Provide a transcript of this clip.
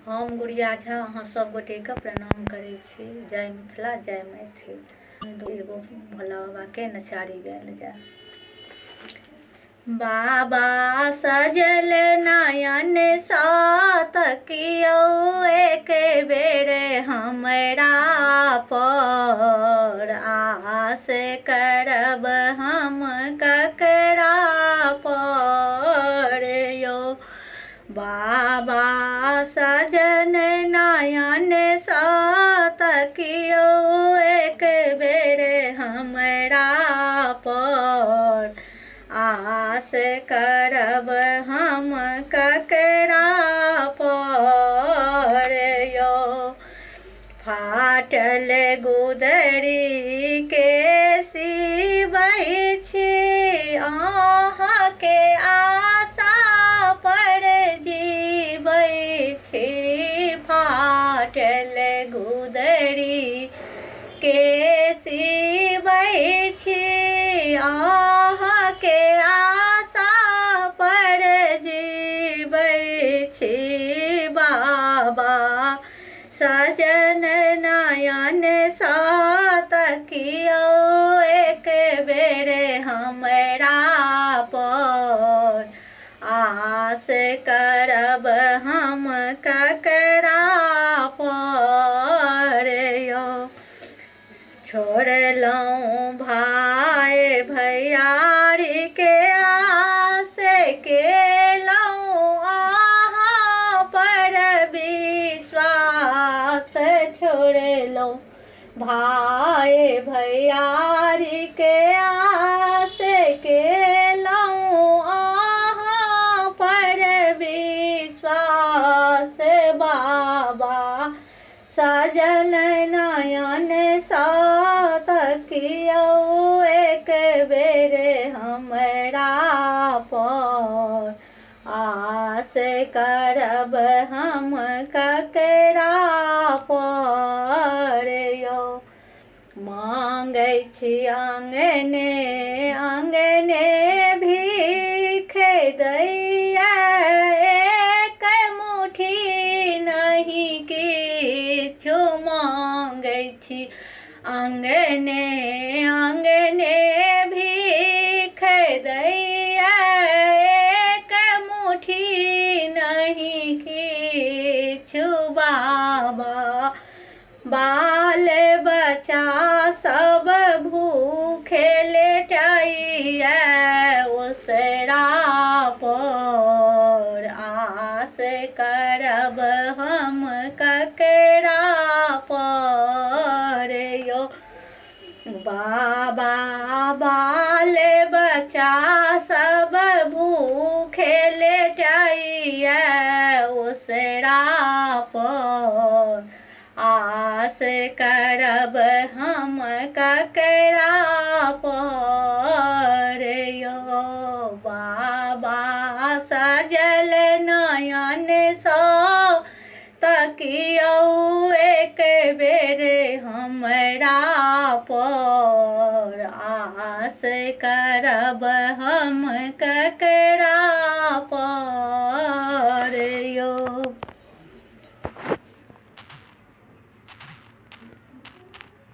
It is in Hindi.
हम गुड़िया झा अहाँ सब गोटेके प्रणाम करै छी। जय मिथिला जय मैथिल। एगो भोला बाबाके नचारी गायल जाय। बाबा सजल नयन सात कियो एक बेर हमरा पर, आस करब हम ककरा पर यो। बाबा सजन नयन सात कियो एक बेर हमरा पर, आस करब हम ककरा पर यो। फाटल गुदरी के सिबै छी, अहाँके आशा पर जीबै छी। फाटल गुदरी के सिबै छी, अहाँके आशा पर जीबै छी। बाबा सजन नयन सात कियो एक बेर हमरा पर, आस करब हम ककरा पर यो। छोड़लहुँ भाय भैयारीके आस, केलहुँ अहाँ पर विश्वास। छोड़लहुँ भाय भैयारीके आस, केलहुँ अहाँ पर विश्वास। बाबा सजल नयन सात कियो एक बेर हमरा पर, आस करब हम ककरा पर यो। मांगै छी आंगने आंगने भीख दैया, एक मुट्ठी नहीं किछु मांगै छी। आंगने आंगने भीख दैया, एक मुट्ठी नहीं किछु। बाबा बाल बच्चा सब भूखे लेटैया उसरा पर, आस करब हम ककरा पर यो। बाबा बाल बच्चा सब भूखे लेटैया उसरा पर, आस करब हम ककरा पर यो। बाबा सजल नयन सात कियो एक बेर हमरा पर, आस करब हम ककरा